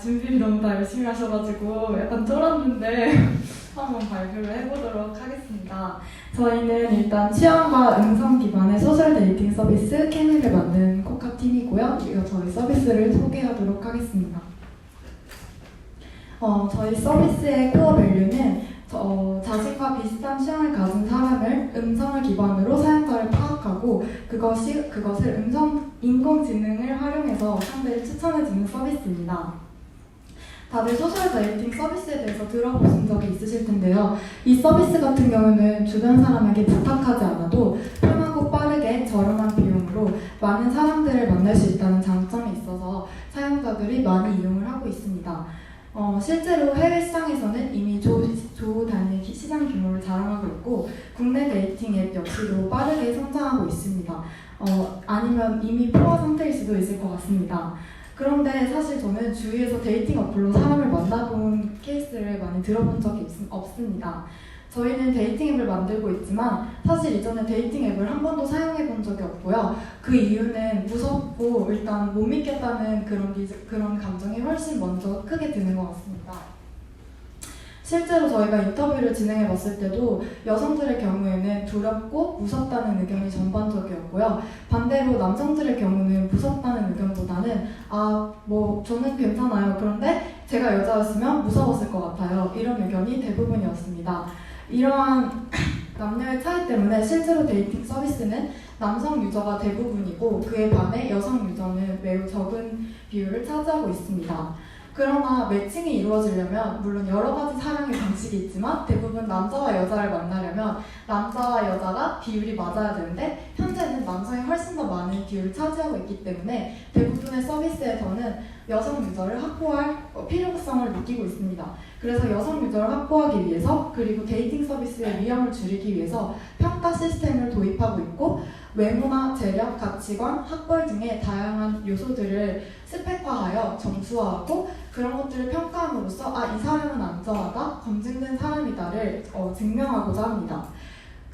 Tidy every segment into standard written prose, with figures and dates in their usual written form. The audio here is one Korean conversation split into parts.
준비를 너무 다 열심히 하셔가지고 약간 쫄았는데 한번 발표를 해보도록 하겠습니다. 저희는 일단 취향과 음성 기반의 소셜 데이팅 서비스 케미를 만든 코카팀이고요. 이거 저희 서비스를 소개하도록 하겠습니다. 저희 서비스의 코어 밸류는 자신과 비슷한 취향을 가진 사람을 음성을 기반으로 사용자를 파악하고 그것을 인공지능을 활용해서 상대를 추천해주는 서비스입니다. 다들 소셜 데이팅 서비스에 대해서 들어보신 적이 있으실 텐데요. 이 서비스 같은 경우는 주변 사람에게 부탁하지 않아도 편하고 빠르게 저렴한 비용으로 많은 사람들을 만날 수 있다는 장점이 있어서 사용자들이 많이 이용을 하고 있습니다. 실제로 해외 시장에서는 이미 조 단위 시장 규모를 자랑하고 있고 국내 데이팅 앱 역시도 빠르게 성장하고 있습니다. 아니면 이미 포화 상태일 수도 있을 것 같습니다. 그런데 사실 저는 주위에서 데이팅 어플로 사람을 만나본 케이스를 많이 들어본 적이 없습니다. 저희는 데이팅 앱을 만들고 있지만 사실 이전에 데이팅 앱을 한 번도 사용해 본 적이 없고요. 그 이유는 무섭고 일단 못 믿겠다는 그런 감정이 훨씬 먼저 크게 드는 것 같습니다. 실제로 저희가 인터뷰를 진행해 봤을 때도 여성들의 경우에는 두렵고 무섭다는 의견이 전반적이었고요. 반대로 남성들의 경우는 무섭다는 의견보다는 저는 괜찮아요. 그런데 제가 여자였으면 무서웠을 것 같아요. 이런 의견이 대부분이었습니다. 이러한 남녀의 차이 때문에 실제로 데이팅 서비스는 남성 유저가 대부분이고 그에 반해 여성 유저는 매우 적은 비율을 차지하고 있습니다. 그러나 매칭이 이루어지려면 물론 여러 가지 사랑의 방식이 있지만 대부분 남자와 여자를 만나려면 남자와 여자가 비율이 맞아야 되는데 현재는 남성이 훨씬 더 많은 비율을 차지하고 있기 때문에 대부분의 서비스에서는 여성 유저를 확보할 필요성을 느끼고 있습니다. 그래서 여성 유저를 확보하기 위해서 그리고 데이팅 서비스의 위험을 줄이기 위해서 평가 시스템을 도입하고 있고 외모나 재력, 가치관, 학벌 등의 다양한 요소들을 스펙화하여 점수화하고 그런 것들을 평가함으로써 이 사람은 안전하다, 검증된 사람이다를 증명하고자 합니다.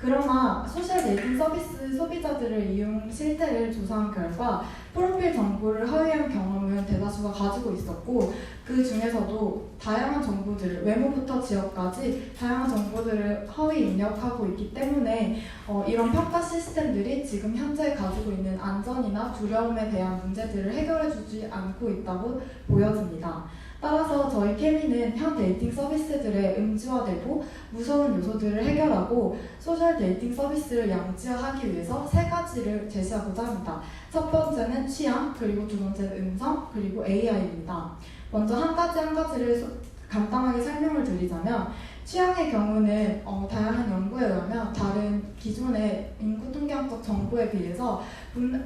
그러나 소셜 데이팅 서비스 소비자들의 이용 실태를 조사한 결과 프로필 정보를 허위한 경험을 대다수가 가지고 있었고 그 중에서도 다양한 정보들을 외모부터 지역까지 다양한 정보들을 허위 입력하고 있기 때문에 이런 평가 시스템들이 지금 현재 가지고 있는 안전이나 두려움에 대한 문제들을 해결해주지 않고 있다고 보여집니다. 따라서 저희 케미는 현 데이팅 서비스들의 음지화되고 무서운 요소들을 해결하고 소셜 데이팅 서비스를 양지화하기 위해서 세 가지를 제시하고자 합니다. 첫 번째는 취향, 그리고 두 번째는 음성, 그리고 AI입니다. 먼저 한 가지를 간단하게 설명을 드리자면 취향의 경우는 다양한 연구에 의하면 다른 기존의 인구 통계학적 정보에 비해서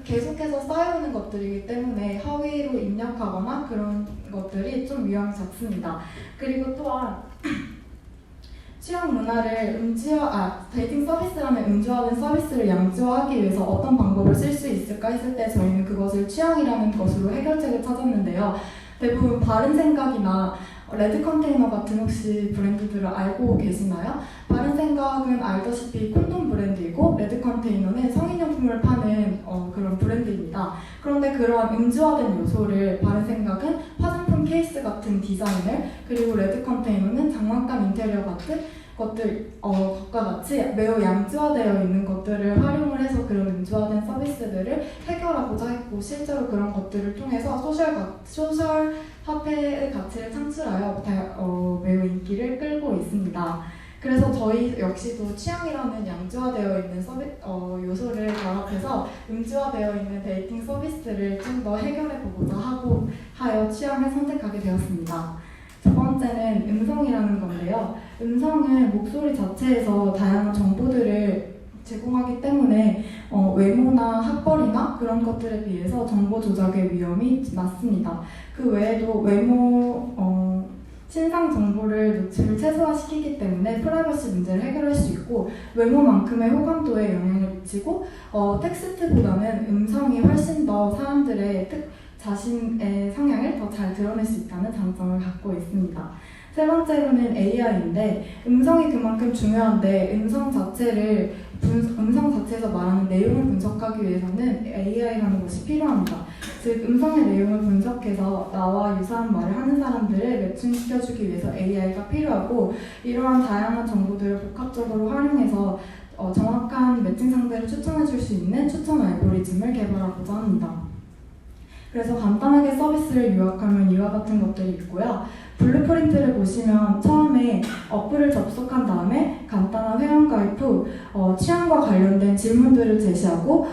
계속해서 쌓여오는 것들이기 때문에 허위로 입력하거나 그런 것들이 좀 위험이 적습니다. 그리고 또한 취향 문화를 데이팅 서비스라는 음지화된 서비스를 양지화하기 위해서 어떤 방법을 쓸 수 있을까 했을 때 저희는 그것을 취향이라는 것으로 해결책을 찾았는데요. 대부분 바른생각이나 레드 컨테이너 같은 혹시 브랜드들을 알고 계시나요? 바른생각은 알다시피 콘돔 브랜드이고 레드 컨테이너는 성인용품을 파는 그런 브랜드입니다. 그런데 그러한 음지화된 요소를 바른생각은 화장품 케이스 같은 디자인을 그리고 레드 컨테이너는 장난감 인테리어 같은 것과 같이 매우 양지화되어 있는 것들을 활용을 해서 그런 음지화된 서비스들을 해결하고자 했고 실제로 그런 것들을 통해서 소셜 화폐의 가치를 창출하여 매우 인기를 끌고 있습니다. 그래서 저희 역시도 취향이라는 양지화되어 있는 요소를 결합해서 음지화되어 있는 데이팅 서비스를 좀 더 해결해보고자 하여 취향을 선택하게 되었습니다. 두 번째는 음성이라는 건데요. 음성은 목소리 자체에서 다양한 정보들을 제공하기 때문에 외모나 학벌이나 그런 것들에 비해서 정보 조작의 위험이 낮습니다. 그 외에도 외모, 신상 정보를 노출을 최소화시키기 때문에 프라이버시 문제를 해결할 수 있고 외모만큼의 호감도에 영향을 미치고 텍스트보다는 음성이 훨씬 더 사람들의 자신의 성향을 더 잘 드러낼 수 있다는 장점을 갖고 있습니다. 세 번째로는 AI인데 음성이 그만큼 중요한데 음성 자체를 자체에서 말하는 내용을 분석하기 위해서는 AI라는 것이 필요합니다. 즉 음성의 내용을 분석해서 나와 유사한 말을 하는 사람들을 매칭시켜주기 위해서 AI가 필요하고, 이러한 다양한 정보들을 복합적으로 활용해서 정확한 매칭 상대를 추천해줄 수 있는 추천 알고리즘을 개발하고자 합니다. 그래서 간단하게 서비스를 요약하면 이와 같은 것들이 있고요. 블루프린트를 보시면 처음에 어플을 접속한 다음에 간단한 회원가입 후 취향과 관련된 질문들을 제시하고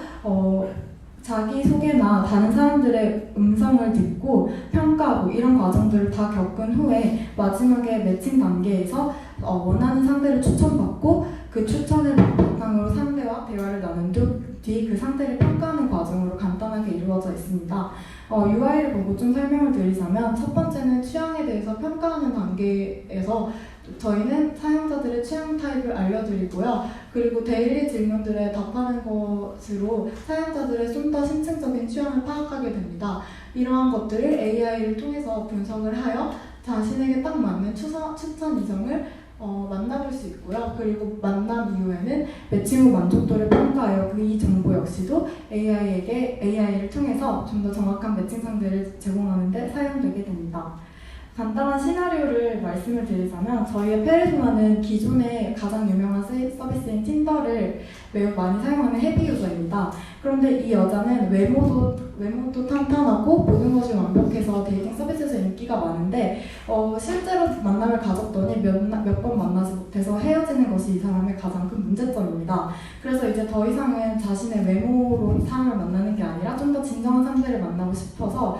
자기소개나 다른 사람들의 음성을 듣고 평가하고 이런 과정들을 다 겪은 후에 마지막에 매칭 단계에서 원하는 상대를 추천받고 그 추천을 바탕으로 상대와 대화를 나눈 뒤 그 상대를 평가하는 과정으로 간단하게 이루어져 있습니다. UI를 보고 좀 설명을 드리자면, 첫 번째는 취향에 대해서 평가하는 단계에서 저희는 사용자들의 취향 타입을 알려드리고요. 그리고 데일리 질문들에 답하는 것으로 사용자들의 좀 더 심층적인 취향을 파악하게 됩니다. 이러한 것들을 AI를 통해서 분석을 하여 자신에게 딱 맞는 추천 이성을 만나볼 수 있고요. 그리고 만남 이후에는 매칭 후 만족도를 평가하여 이 정보 역시도 AI를 통해서 좀 더 정확한 매칭 상대를 제공하는 데 사용되게 됩니다. 간단한 시나리오를 말씀을 드리자면, 저희의 페르소나는 기존의 가장 유명한 서비스인 틴더를 매우 많이 사용하는 헤비 유저입니다. 그런데 이 여자는 외모도 탄탄하고 모든 것이 완벽해서 데이팅 서비스에서 인기가 많은데 실제로 만남을 가졌더니 몇 번 만나지 못해서 헤어지는 것이 이 사람의 가장 큰 문제점입니다. 그래서 이제 더 이상은 자신의 외모로 사람을 만나는 게 아니라 좀 더 진정한 상대를 만나고 싶어서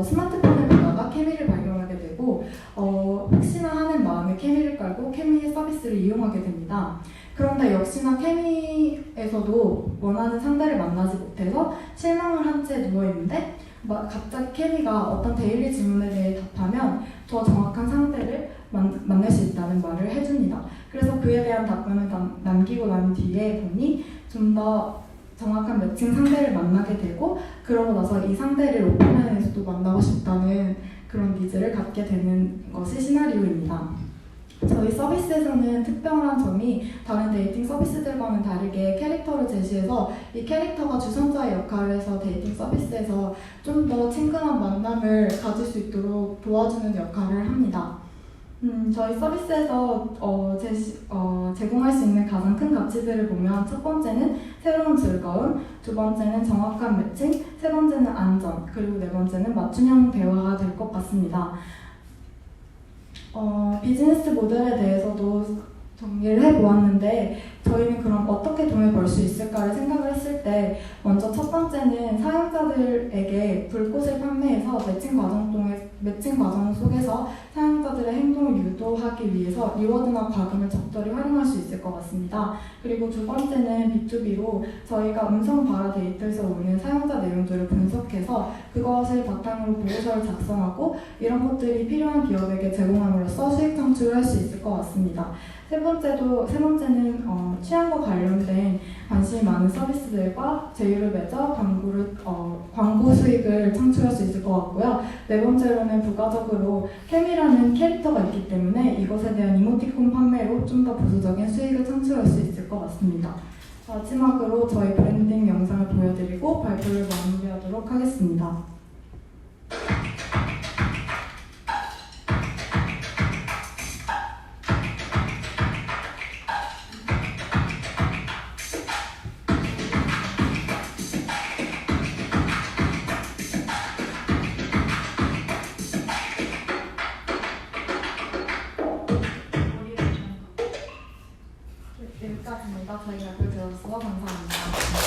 스마트폰을 보다가 케미를 발견하게 되고 혹시나 하는 마음에 케미를 깔고 케미 서비스를 이용하게 됩니다. 그런데 역시나 케미에서도 원하는 상대를 만나지 못해서 실망을 한 채 누워있는데 갑자기 케미가 어떤 데일리 질문에 대해 답하면 더 정확한 상대를 만날 수 있다는 말을 해줍니다. 그래서 그에 대한 답변을 남기고 난 뒤에 보니 좀 더 정확한 매칭 상대를 만나게 되고, 그러고 나서 이 상대를 오프라인에서도 만나고 싶다는 그런 니즈를 갖게 되는 것이 시나리오입니다. 저희 서비스에서는 특별한 점이 다른 데이팅 서비스들과는 다르게 캐릭터를 제시해서 이 캐릭터가 주선자의 역할을 해서 데이팅 서비스에서 좀 더 친근한 만남을 가질 수 있도록 도와주는 역할을 합니다. 저희 서비스에서 제공할 수 있는 가장 큰 가치들을 보면, 첫 번째는 새로운 즐거움, 두 번째는 정확한 매칭, 세 번째는 안전, 그리고 네 번째는 맞춤형 대화가 될 것 같습니다. 비즈니스 모델에 대해서도 정리를 해보았는데, 저희는 그럼 어떻게 돈을 벌 수 있을까를 생각을 했을 때, 먼저 첫 번째는 사용자들에게 불꽃을 판매해서 매칭 과정 속에서 사용자들의 행동을 유도하기 위해서 리워드나 과금을 적절히 활용할 수 있을 것 같습니다. 그리고 두 번째는 B2B로 저희가 음성 발화 데이터에서 오는 사용자 내용들을 분석해서 그것을 바탕으로 보고서를 작성하고 이런 것들이 필요한 기업에게 제공함으로써 수익 창출을 할 수 있을 것 같습니다. 세 번째는 취향과 관련된 관심이 많은 서비스들과 제휴를 맺어 광고 수익을 창출할 수 있을 것 같고요. 네 번째로는 부가적으로 캠이라는 캐릭터가 있기 때문에 이것에 대한 이모티콘 판매로 좀 더 부수적인 수익을 창출할 수 있을 것 같습니다. 마지막으로 저희 브랜딩 영상을 보여드리고 발표를 마무리하도록 하겠습니다. 여기까지입니다. 저희 발표 들어주셔서 감사합니다.